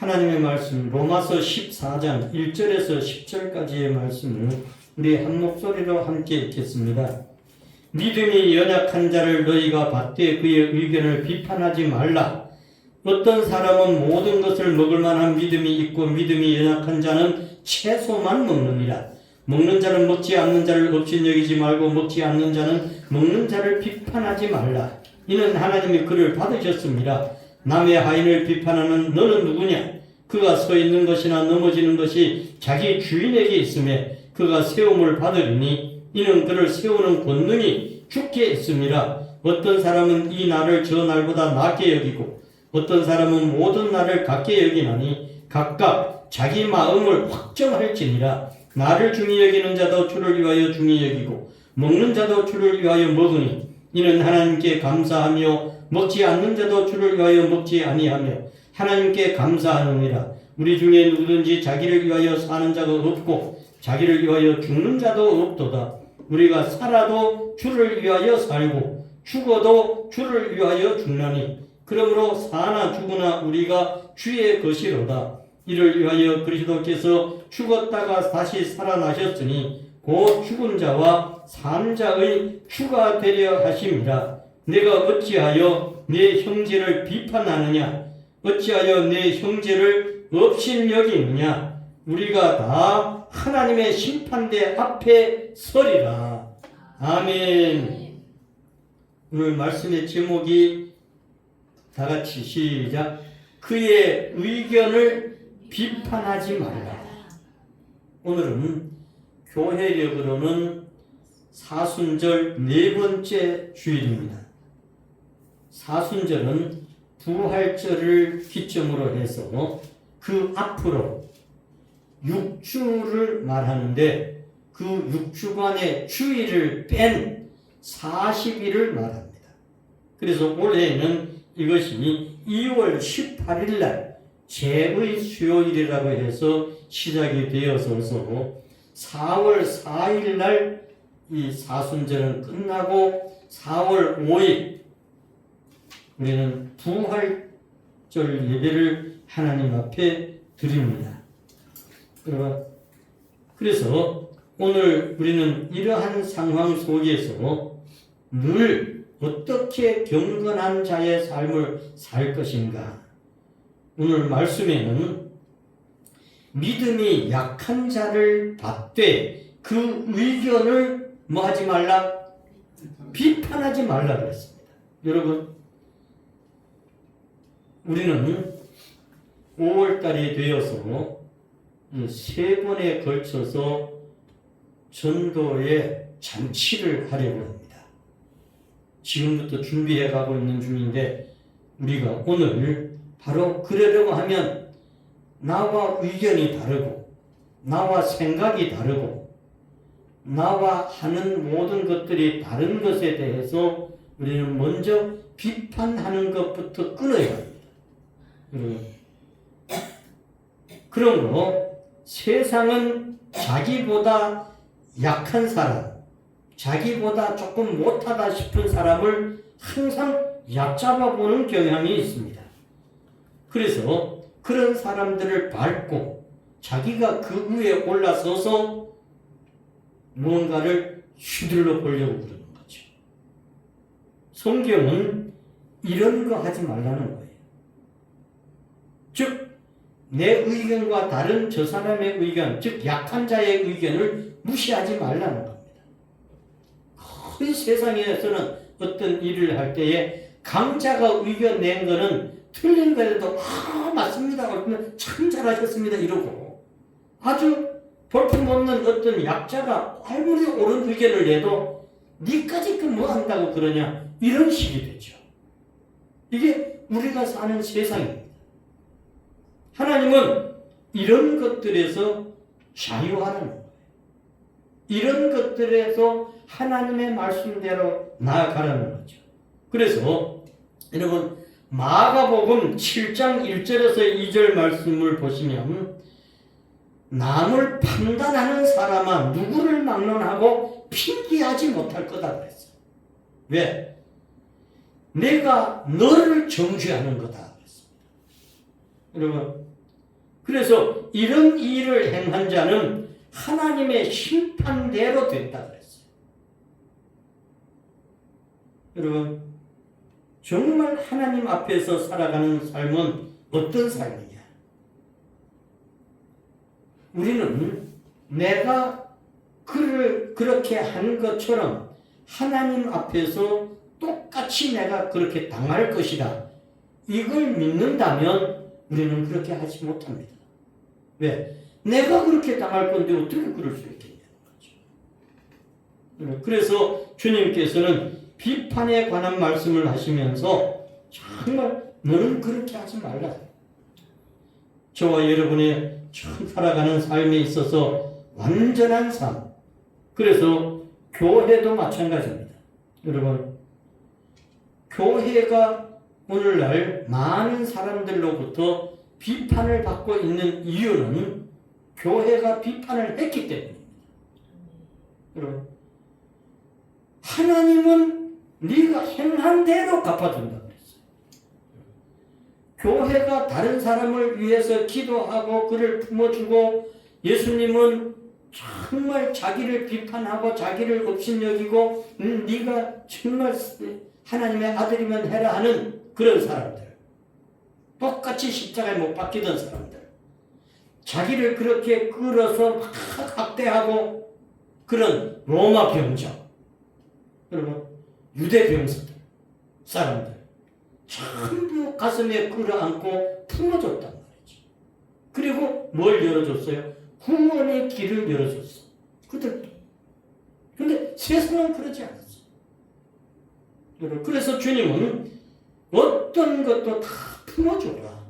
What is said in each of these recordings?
하나님의 말씀 로마서 14장 1절에서 10절까지의 말씀을 우리 한 목소리로 함께 읽겠습니다. 믿음이 연약한 자를 너희가 받되 그의 의견을 비판하지 말라. 어떤 사람은 모든 것을 먹을 만한 믿음이 있고 믿음이 연약한 자는 채소만 먹느니라. 먹는 자는 먹지 않는 자를 없인 여기지 말고 먹지 않는 자는 먹는 자를 비판하지 말라. 이는 하나님이 그를 받으셨습니다. 남의 하인을 비판하는 너는 누구냐? 그가 서 있는 것이나 넘어지는 것이 자기 주인에게 있음에 그가 세움을 받으리니 이는 그를 세우는 권능이 주께 있습니다. 어떤 사람은 이 날을 저 날보다 낮게 여기고 어떤 사람은 모든 날을 같게 여기나니 각각 자기 마음을 확정할지니라. 나를 중히 여기는 자도 주를 위하여 중히 여기고 먹는 자도 주를 위하여 먹으니 이는 하나님께 감사하며 먹지 않는 자도 주를 위하여 먹지 아니하며 하나님께 감사하느니라. 우리 중에 누구든지 자기를 위하여 사는 자가 없고 자기를 위하여 죽는 자도 없도다. 우리가 살아도 주를 위하여 살고 죽어도 주를 위하여 죽나니 그러므로 사나 죽으나 우리가 주의 것이로다. 이를 위하여 그리스도께서 죽었다가 다시 살아나셨으니 곧 죽은 자와 산 자의 주가 되려 하심이라. 내가 어찌하여 내 형제를 비판하느냐? 어찌하여 내 형제를 업신 여기느냐? 우리가 다 하나님의 심판대 앞에 서리라. 아멘. 오늘 말씀의 제목이 다 같이 시작. 그의 의견을 비판하지 말라. 오늘은 교회력으로는 사순절 네 번째 주일입니다. 사순절은 부활절을 기점으로 해서 그 앞으로 6주를 말하는데 그 6주간의 주일을 뺀 40일을 말합니다. 그래서 올해는 이것이 2월 18일 날 제의 수요일이라고 해서 시작이 되어서 4월 4일 날 이 사순절은 끝나고 4월 5일 우리는 부활절 예배를 하나님 앞에 드립니다. 그래서 오늘 우리는 이러한 상황 속에서 늘 어떻게 경건한 자의 삶을 살 것인가. 오늘 말씀에는 믿음이 약한 자를 받되 그 의견을 뭐 하지 말라? 비판하지 말라 그랬습니다. 여러분, 우리는 5월달이 되어서 3번에 걸쳐서 전도의 잔치를 하려고 합니다. 지금부터 준비해 가고 있는 중인데 우리가 오늘 바로 그러려고 하면 나와 의견이 다르고 나와 생각이 다르고 나와 하는 모든 것들이 다른 것에 대해서 우리는 먼저 비판하는 것부터 끊어야 합니다. 그러므로 세상은 자기보다 약한 사람, 자기보다 조금 못하다 싶은 사람을 항상 얕잡아 보는 경향이 있습니다. 그래서 그런 사람들을 밟고 자기가 그 위에 올라서서 무언가를 휘둘러 보려고 그러는 거죠. 성경은 이런 거 하지 말라는 거예요. 즉, 내 의견과 다른 저 사람의 의견, 즉 약한 자의 의견을 무시하지 말라는 겁니다. 거의 세상에서는 어떤 일을 할 때에 강자가 의견 낸 거는 틀린 거라도 맞습니다. 그러면 참 잘하셨습니다. 이러고 아주 볼품없는 어떤 약자가 아무리 옳은 의견을 내도 니까지 그 뭐 한다고 그러냐 이런 식이 되죠. 이게 우리가 사는 세상입니다. 하나님은 이런 것들에서 자유하는 거예요. 이런 것들에서 하나님의 말씀대로 나아가라는 거죠. 그래서 여러분 마가복음 7장 1절에서 2절 말씀을 보시면 남을 판단하는 사람아 누구를 막론하고 핑계하지 못할 거다 그랬어요. 왜? 내가 너를 정죄하는 거다 그랬습니다. 여러분 그래서 이런 일을 행한 자는 하나님의 심판대로 된다 그랬어요. 여러분, 정말 하나님 앞에서 살아가는 삶은 어떤 삶이냐? 우리는 내가 그를 그렇게 한 것처럼 하나님 앞에서 똑같이 내가 그렇게 당할 것이다. 이걸 믿는다면 우리는 그렇게 하지 못합니다. 왜? 내가 그렇게 당할 건데 어떻게 그럴 수 있겠냐는 거죠. 그래서 주님께서는 비판에 관한 말씀을 하시면서 정말 너는 그렇게 하지 말라. 저와 여러분의 처음 살아가는 삶에 있어서 완전한 삶. 그래서 교회도 마찬가지입니다. 여러분, 교회가 오늘날 많은 사람들로부터 비판을 받고 있는 이유는 교회가 비판을 했기 때문입니다. 여러분, 하나님은 네가 행한 대로 갚아준다 그랬어요. 교회가 다른 사람을 위해서 기도하고 그를 품어주고, 예수님은 정말 자기를 비판하고 자기를 업신여기고 네가 정말 하나님의 아들이면 해라 하는 그런 사람들, 똑같이 십자가에 못 박히던 사람들, 자기를 그렇게 끌어서 막 학대하고 그런 로마 병정, 여러분 유대 병사들, 사람들 전부 가슴에 끌어안고 품어줬단 말이죠. 그리고 뭘 열어줬어요? 구원의 길을 열어줬어. 그들도. 근데 세상은 그러지 않았어. 여러분, 그래서 주님은 어떤 것도 다 품어줘라.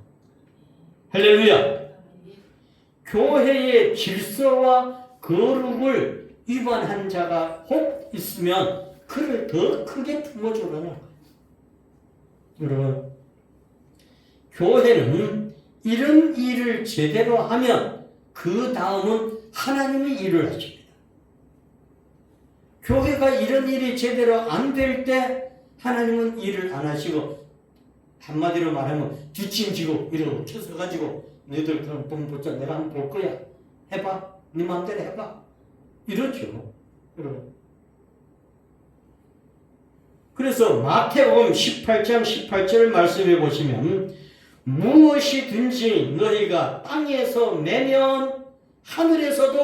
할렐루야. 교회의 질서와 거룩을 위반한 자가 혹 있으면 그를 더 크게 품어주라는 거예요. 여러분, 교회는 이런 일을 제대로 하면 그 다음은 하나님이 일을 하십니다. 교회가 이런 일이 제대로 안 될 때 하나님은 일을 안 하시고, 한마디로 말하면 뒷짐지고 이러고 쳐서가지고 너희들 그럼 돈 보자, 내가 한번 볼 거야, 해봐, 네 마음대로 해봐, 이러죠. 여러분, 그래서 마태복음 18장 18절 말씀해 보시면, 무엇이든지 너희가 땅에서 매면 하늘에서도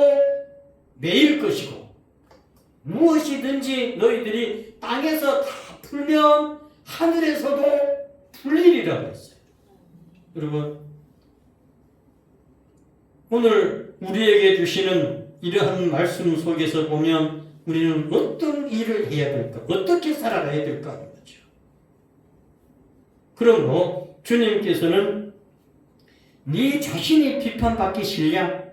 매일 것이고, 무엇이든지 너희들이 땅에서 다 풀면 하늘에서도 풀리리라고 했어요. 여러분, 오늘 우리에게 주시는 이러한 말씀 속에서 보면 우리는 어떤 일을 해야 될까? 어떻게 살아가야 될까? 하는 거죠. 그러므로 주님께서는 네 자신이 비판받기 싫냐?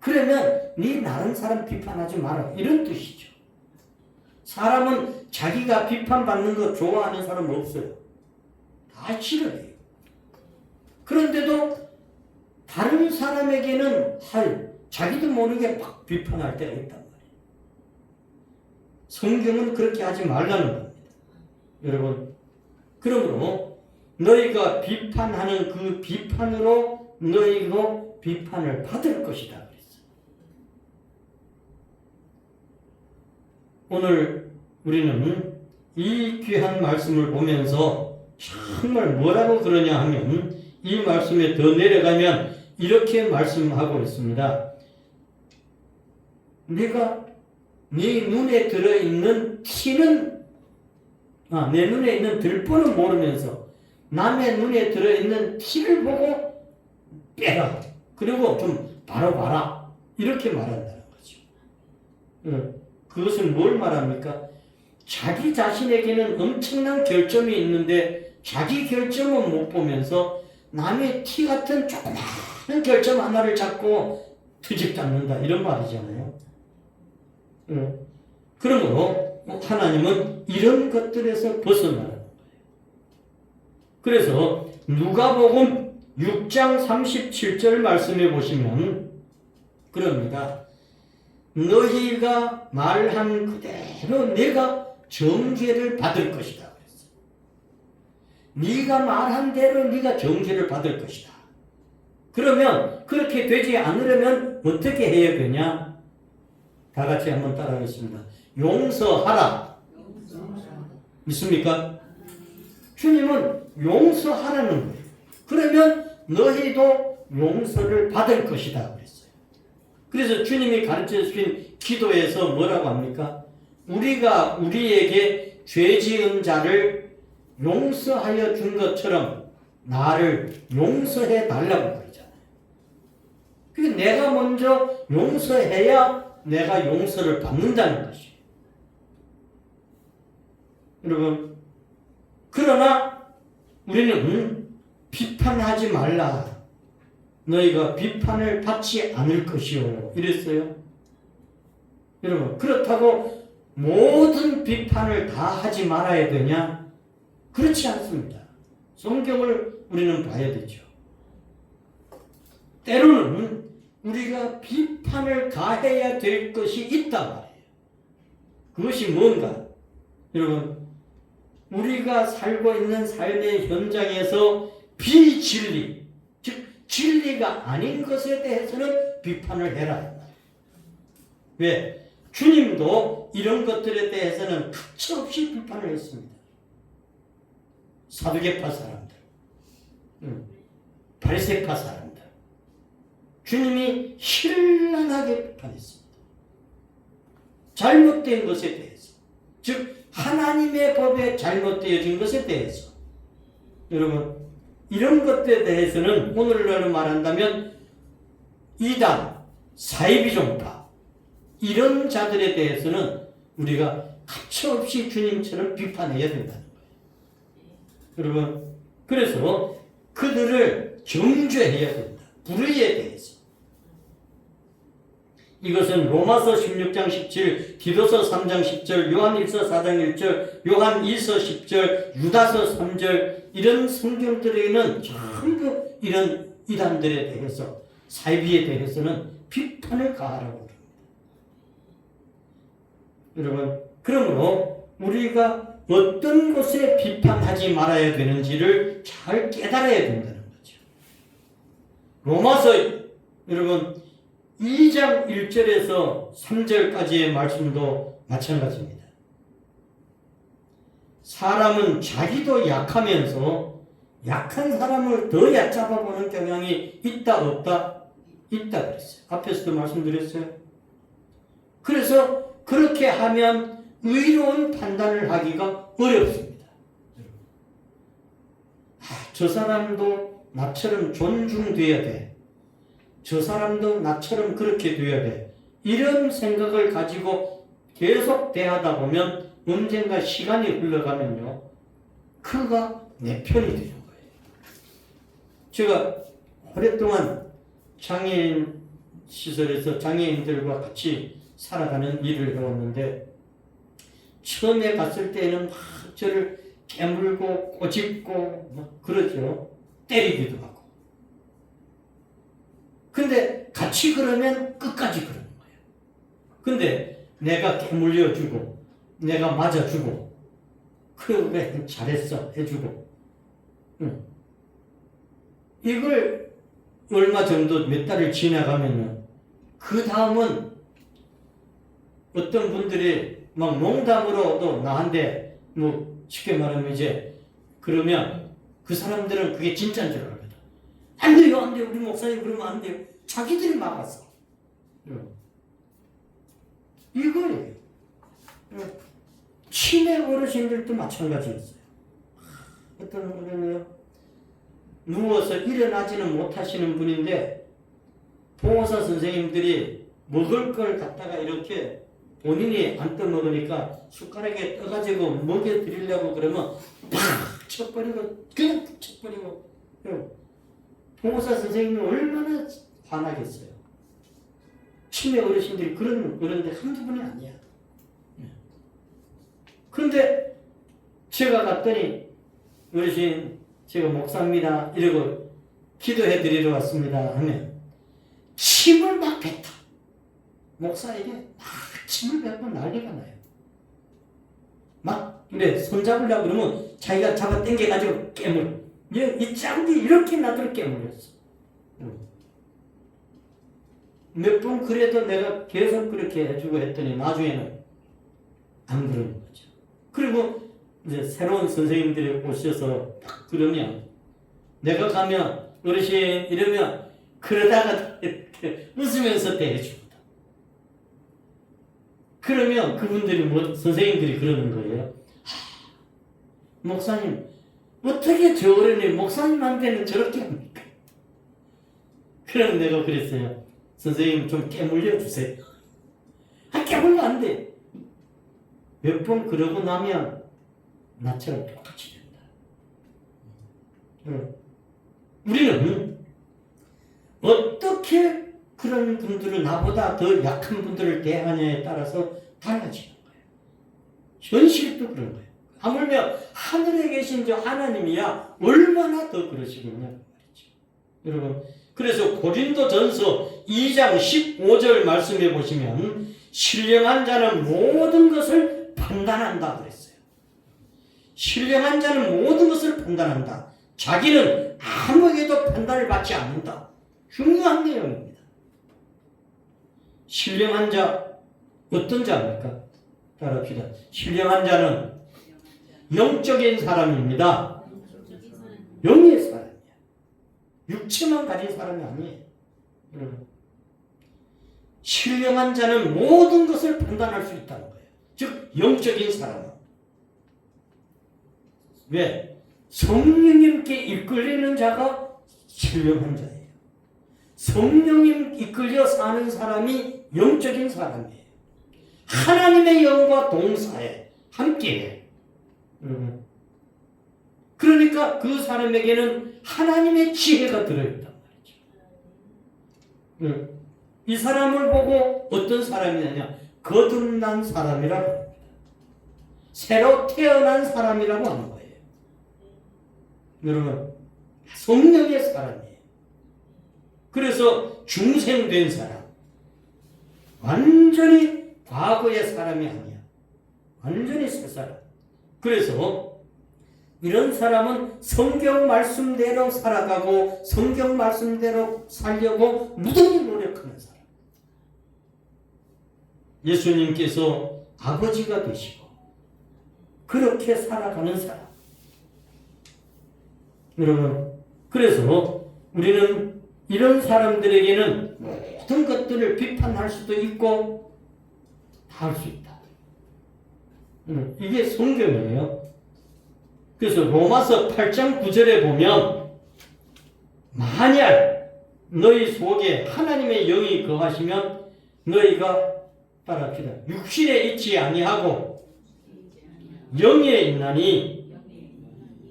그러면 네 다른 사람 비판하지 마라, 이런 뜻이죠. 사람은 자기가 비판받는 거 좋아하는 사람 없어요. 다 싫어해요. 그런데도 다른 사람에게는 자기도 모르게 막 비판할 때가 있단 말이에요. 성경은 그렇게 하지 말라는 겁니다. 여러분, 그러므로 너희가 비판하는 그 비판으로 너희도 비판을 받을 것이다 그랬어요. 오늘 우리는 이 귀한 말씀을 보면서 정말 뭐라고 그러냐 하면, 이 말씀에 더 내려가면 이렇게 말씀하고 있습니다. 네가 네 눈에 들어있는 티는, 내 눈에 있는 들보는 모르면서 남의 눈에 들어있는 티를 보고 빼라. 그리고 좀 바로 봐라. 이렇게 말한다는 거죠. 그것은 뭘 말합니까? 자기 자신에게는 엄청난 결점이 있는데 자기 결점은 못 보면서 남의 티 같은 조그마한 결점 하나를 잡고 트집 잡는다, 이런 말이잖아요. 그러므로 하나님은 이런 것들에서 벗어나는 거예요. 그래서 누가복음 6장 37절 말씀해 보시면 그럽니다. 너희가 말한 그대로 내가 정죄를 받을 것이다 그랬어요. 네가 말한 대로 네가 정죄를 받을 것이다. 그러면 그렇게 되지 않으려면 어떻게 해야 되냐? 다 같이 한번 따라하겠습니다. 용서하라. 믿습니까? 주님은 용서하라는 거예요. 그러면 너희도 용서를 받을 것이다 그랬어요. 그래서 주님이 가르쳐 주신 기도에서 뭐라고 합니까? 우리가 우리에게 죄 지은 자를 용서하여 준 것처럼 나를 용서해 달라고 그러잖아요. 그러니까 내가 먼저 용서해야 내가 용서를 받는다는 것이에요. 여러분, 그러나 우리는 비판하지 말라. 너희가 비판을 받지 않을 것이요. 이랬어요. 여러분, 그렇다고 모든 비판을 다 하지 말아야 되냐? 그렇지 않습니다. 성경을 우리는 봐야 되죠. 때로는 우리가 비판을 가해야 될 것이 있단 말이에요. 그것이 뭔가? 여러분, 우리가 살고 있는 삶의 현장에서 비진리, 즉 진리가 아닌 것에 대해서는 비판을 해라. 왜? 주님도 이런 것들에 대해서는 가차없이 비판을 했습니다. 사두개파 사람들, 바리새파 사람들, 주님이 신랄하게 비판했습니다. 잘못된 것에 대해서, 즉 하나님의 법에 잘못되어진 것에 대해서. 여러분, 이런 것들에 대해서는 오늘날로 말한다면 이단, 사이비종파 이런 자들에 대해서는 우리가 가차없이 주님처럼 비판해야 된다는 거예요. 여러분, 그래서 그들을 정죄해야 된다. 불의에 대해서. 이것은 로마서 16장 17, 디도서 3장 10절, 요한일서 4장 1절, 요한 2서 10절, 유다서 3절 이런 성경들에는 전부 이런 이단들에 대해서, 사이비에 대해서는 비판을 가하라고 합니다. 여러분, 그러므로 우리가 어떤 것에 비판하지 말아야 되는지를 잘 깨달아야 된다는 거죠. 로마서 여러분 2장 1절에서 3절까지의 말씀도 마찬가지입니다. 사람은 자기도 약하면서 약한 사람을 더 얕잡아 보는 경향이 있다 없다? 있다 그랬어요. 앞에서도 말씀드렸어요. 그래서 그렇게 하면 의로운 판단을 하기가 어렵습니다. 저 사람도 나처럼 존중돼야 돼. 저 사람도 나처럼 그렇게 돼야 돼. 이런 생각을 가지고 계속 대하다 보면 언젠가 시간이 흘러가면요. 그가 내 편이 되는 거예요. 제가 오랫동안 장애인 시설에서 장애인들과 같이 살아가는 일을 해왔는데 처음에 갔을 때는 막 저를 깨물고 꼬집고 막 그러죠. 때리기도 하고. 근데 같이 그러면 끝까지 그러는 거예요. 근데 내가 깨물려주고 내가 맞아주고 그래 잘했어 해주고 이걸 얼마 정도 몇 달을 지나가면요. 그 다음은 어떤 분들이 막 농담으로도 나한테 뭐 쉽게 말하면 이제 그러면 그 사람들은 그게 진짜인 줄 알거든. 안 돼요, 안 돼요. 우리 목사님 그러면 안 돼요. 자기들이 막았어. 이거예요. 치매 어르신들도 마찬가지였어요. 어떤 분은요, 누워서 일어나지는 못하시는 분인데 보호사 선생님들이 먹을 걸 갖다가 이렇게 본인이 안 떠먹으니까 숟가락에 떠가지고 먹여드리려고 그러면 팍 쳐버리고 그냥 쳐버리고. 보호사 선생님은 얼마나 화나겠어요. 치매 어르신들이 그런데 한두 분이 아니야. 그런데 제가 갔더니 어르신 제가 목사입니다 이러고 기도해 드리러 왔습니다 하면 침을 막 뱉어. 목사에게 막 침을 뱉고 난리가 나요. 막 그래 손잡으려고 그러면 자기가 잡아 당겨가지고 깨물. 이 짱이 이렇게 나도록 깨물렸어. 몇 번 그래도 내가 계속 그렇게 해주고 했더니 나중에는 안 그러는 거죠. 그리고 이제 새로운 선생님들이 오셔서 딱 그러면 내가 가면 어르신 이러면 그러다가 이렇게 웃으면서 대해줍니다. 그러면 그분들이 선생님들이 그러는 거예요. 목사님 어떻게 저 어른이 목사님한테는 저렇게 합니까? 그럼 내가 그랬어요. 선생님 좀 깨물려 주세요. 깨물면 안 돼. 몇 번 그러고 나면 나처럼 똑같이 된다. 우리는 어떻게 그런 분들을 나보다 더 약한 분들을 대하냐에 따라서 달라지는 거예요. 현실도 그런 거예요. 하물며 하늘에 계신 저 하나님이야 얼마나 더 그러시겠냐 말이죠. 여러분, 그래서 고린도전서 2장 15절 말씀해 보시면 신령한 자는 모든 것을 판단한다 그랬어요. 신령한 자는 모든 것을 판단한다. 자기는 아무에게도 판단을 받지 않는다. 중요한 내용입니다. 신령한 자 어떤 자입니까? 따라합시다. 신령한 자는 영적인 사람입니다. 영의 사람이야. 육체만 가진 사람이 아니에요. 신령한 자는 모든 것을 판단할 수 있다는 거예요. 즉 영적인 사람은. 왜? 성령님께 이끌리는 자가 신령한 자예요. 성령님 이끌려 사는 사람이 영적인 사람이에요. 하나님의 영과 동사에 함께해요. 그러니까 그 사람에게는 하나님의 지혜가 들어있단 말이죠. 이 사람을 보고 어떤 사람이냐? 거듭난 사람이라고 합니다. 새로 태어난 사람이라고 하는 거예요. 여러분, 성령의 사람이에요. 그래서 중생된 사람, 완전히 과거의 사람이 아니야. 완전히 새 사람. 그래서 이런 사람은 성경 말씀대로 살아가고 성경 말씀대로 살려고 무던히 노력하는 사람. 예수님께서 아버지가 되시고 그렇게 살아가는 사람. 여러분, 그래서 우리는 이런 사람들에게는 모든 것들을 비판할 수도 있고 다 할 수 있다. 이게 성경이에요. 그래서 로마서 8장 9절에 보면 만약 너희 속에 하나님의 영이 거하시면 너희가 따라합시다. 육신에 있지 아니하고 영에 있나니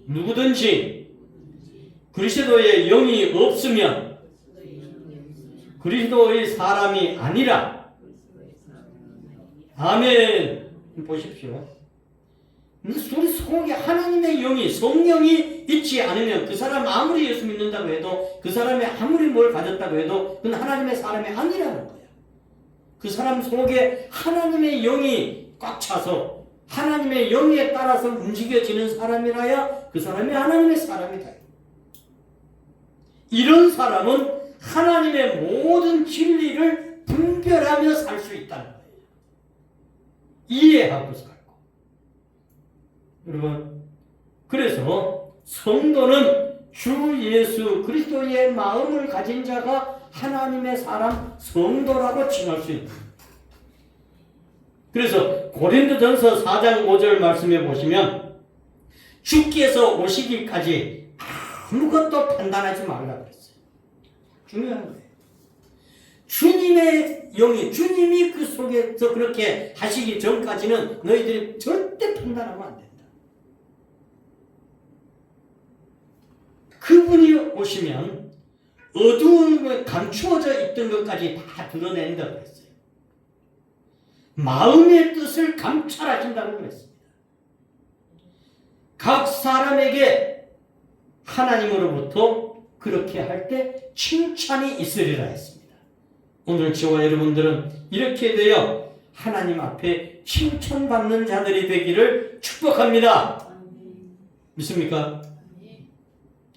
누구든지 그리스도의 영이 없으면 그리스도의 사람이 아니라. 아멘. 보십시오. 우리 속에 하나님의 영이, 성령이 있지 않으면 그 사람 아무리 예수 믿는다고 해도 그 사람이 아무리 뭘 가졌다고 해도 그건 하나님의 사람이 아니라는 거예요. 그 사람 속에 하나님의 영이 꽉 차서 하나님의 영에 따라서 움직여지는 사람이라야 그 사람이 하나님의 사람이다. 이런 사람은 하나님의 모든 진리를 분별하며 살 수 있다는 거예요. 이해하고 살고. 여러분, 그래서 성도는 주 예수 그리스도의 마음을 가진 자가 하나님의 사람 성도라고 칭할 수 있다. 그래서 고린도전서 4장 5절 말씀해 보시면 주께서 오시기까지 아무것도 판단하지 말라 그랬어요. 중요한 거예요. 주님의 영이, 주님이 그 속에서 그렇게 하시기 전까지는 너희들이 절대 판단하면 안 된다. 그분이 오시면 어두움에 감추어져 있던 것까지 다 드러낸다고 했어요. 마음의 뜻을 감찰하신다고 그랬습니다. 각 사람에게 하나님으로부터 그렇게 할 때 칭찬이 있으리라 했습니다. 오늘 저와 여러분들은 이렇게 되어 하나님 앞에 칭찬받는 자들이 되기를 축복합니다. 믿습니까?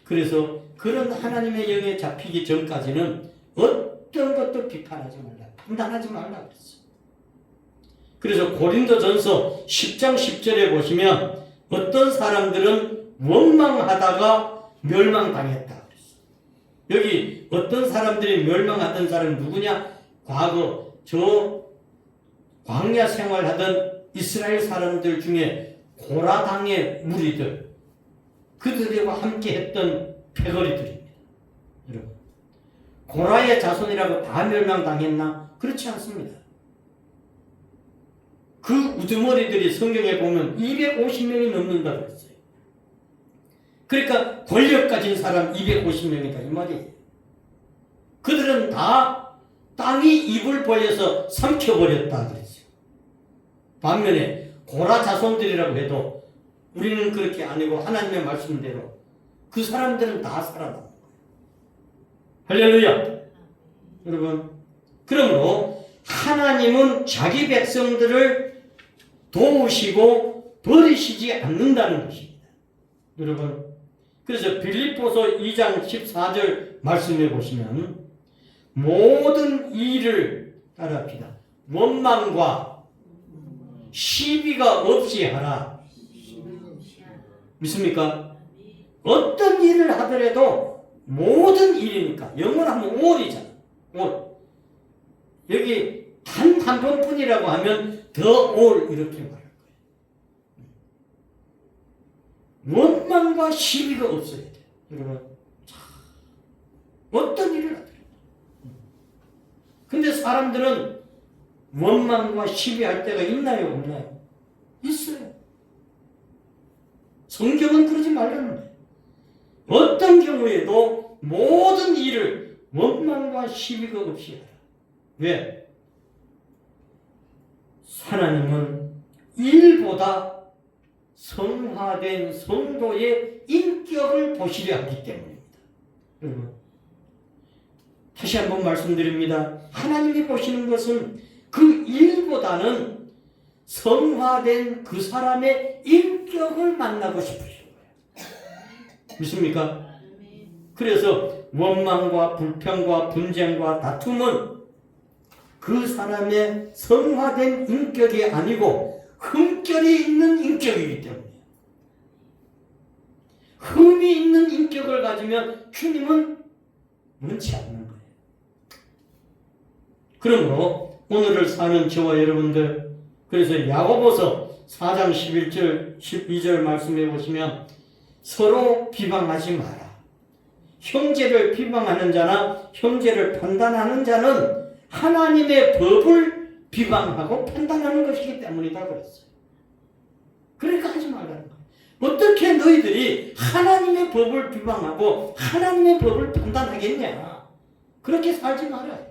그래서 그런 하나님의 영에 잡히기 전까지는 어떤 것도 비판하지 말라, 판단하지 말라 그랬어요. 그래서 고린도전서 10장 10절에 보시면 어떤 사람들은 원망하다가 멸망당했다 그랬어요. 여기 어떤 사람들이 멸망하던 사람이 누구냐? 과거 저 광야 생활하던 이스라엘 사람들 중에 고라당의 무리들, 그들과 함께 했던 패거리들입니다. 여러분, 고라의 자손이라고 다 멸망당했나? 그렇지 않습니다. 그 우두머리들이 성경에 보면 250명이 넘는다고 했어요. 그러니까 권력 가진 사람 250명이다 이 말이에요. 그들은 다 땅이 입을 벌려서 삼켜버렸다 그랬어요. 반면에 고라 자손들이라고 해도 우리는 그렇게 아니고 하나님의 말씀대로 그 사람들은 다 살아남은 거예요. 할렐루야. 여러분, 그러므로 하나님은 자기 백성들을 도우시고 버리시지 않는다는 것입니다. 여러분, 그래서 빌립보서 2장 14절 말씀해 보시면 모든 일을 따라합시다. 원망과 시비가 없이 하라. 믿습니까? 어떤 일을 하더라도 모든 일이니까. 영어로 하면 all이잖아. all. 여기 단 한 번뿐이라고 하면 the all 이렇게 말할 거예요. 원망과 시비가 없어야 돼요. 여러분, 어떤 일을 하더라도. 근데 사람들은 원망과 시비할 때가 있나요, 없나요? 있어요. 성경은 그러지 말라는 거예요. 어떤 경우에도 모든 일을 원망과 시비가 없이 하라. 왜? 하나님은 일보다 성화된 성도의 인격을 보시려 하기 때문입니다. 여러분, 다시 한번 말씀드립니다. 하나님이 보시는 것은 그 일보다는 성화된 그 사람의 인격을 만나고 싶으신 거예요. 믿습니까? 그래서 원망과 불평과 분쟁과 다툼은 그 사람의 성화된 인격이 아니고 흠결이 있는 인격이기 때문이에요. 흠이 있는 인격을 가지면 주님은 원치 않는 거예요. 그러므로 오늘을 사는 저와 여러분들, 그래서 야고보서 4장 11절 12절 말씀해 보시면 서로 비방하지 마라. 형제를 비방하는 자나 형제를 판단하는 자는 하나님의 법을 비방하고 판단하는 것이기 때문이다 그랬어요. 그러니까 하지 말라는 거예요. 어떻게 너희들이 하나님의 법을 비방하고 하나님의 법을 판단하겠냐? 그렇게 살지 말아요.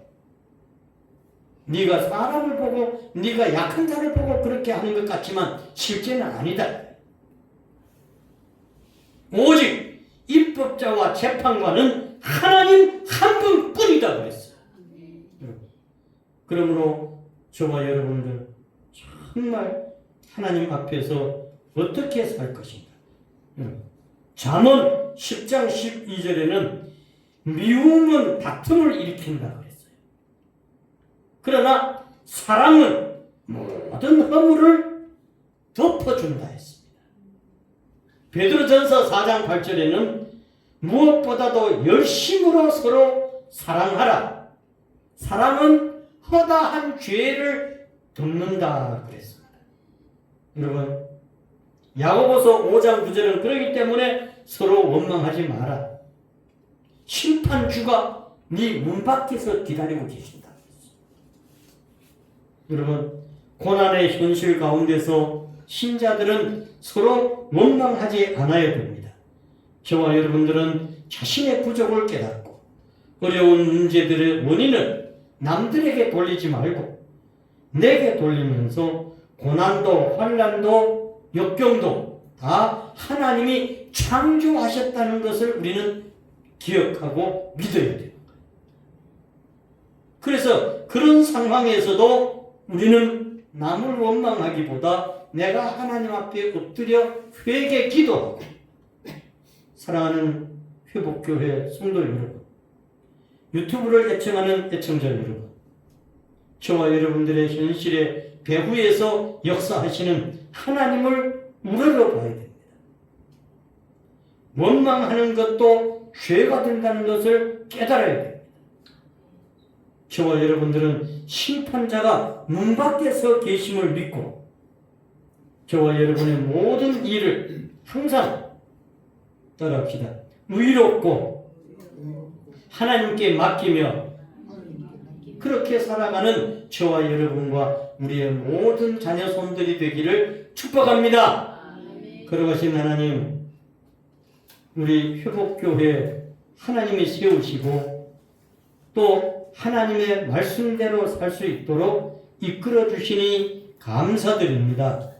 네가 사람을 보고 네가 약한 자를 보고 그렇게 하는 것 같지만 실제는 아니다. 오직 입법자와 재판관은 하나님 한 분뿐이다 그랬어요. 그러므로 저와 여러분들 정말 하나님 앞에서 어떻게 살 것인가? 잠언 10장 12절에는 미움은 다툼을 일으킨다 그랬어요. 그러나 사랑은 모든 허물을 덮어준다 했습니다. 베드로전서 4장 8절에는 무엇보다도 열심으로 서로 사랑하라. 사랑은 허다한 죄를 덮는다 그랬습니다. 여러분, 야고보서 5장 9절은 그러기 때문에 서로 원망하지 마라. 심판주가 네 문 밖에서 기다리고 계신다. 여러분, 고난의 현실 가운데서 신자들은 서로 원망하지 않아야 됩니다. 저와 여러분들은 자신의 부족을 깨닫고 어려운 문제들의 원인을 남들에게 돌리지 말고 내게 돌리면서 고난도 환난도 역경도 다 하나님이 창조하셨다는 것을 우리는 기억하고 믿어야 돼요. 그래서 그런 상황에서도 우리는 남을 원망하기보다 내가 하나님 앞에 엎드려 회개 기도하고, 사랑하는 회복교회 성도 여러분, 유튜브를 애청하는 애청자 여러분, 저와 여러분들의 현실의 배후에서 역사하시는 하나님을 우러러 봐야 됩니다. 원망하는 것도 죄가 된다는 것을 깨달아야 됩니다. 저와 여러분들은 심판자가 문 밖에서 계심을 믿고 저와 여러분의 모든 일을 항상 따라합시다. 의롭고 하나님께 맡기며 그렇게 살아가는 저와 여러분과 우리의 모든 자녀손들이 되기를 축복합니다. 그러하신 하나님, 우리 회복교회 하나님이 세우시고 또 하나님의 말씀대로 살 수 있도록 이끌어 주시니 감사드립니다.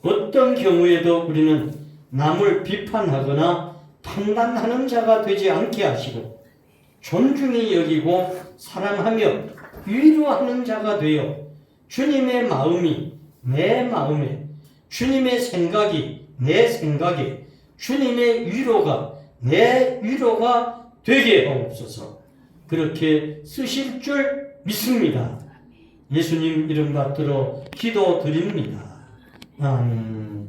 어떤 경우에도 우리는 남을 비판하거나 판단하는 자가 되지 않게 하시고 존중히 여기고 사랑하며 위로하는 자가 되어 주님의 마음이 내 마음에, 주님의 생각이 내 생각에, 주님의 위로가 내 위로가 되게 하옵소서. 그렇게 쓰실 줄 믿습니다. 예수님 이름 받들어 기도드립니다. 아멘.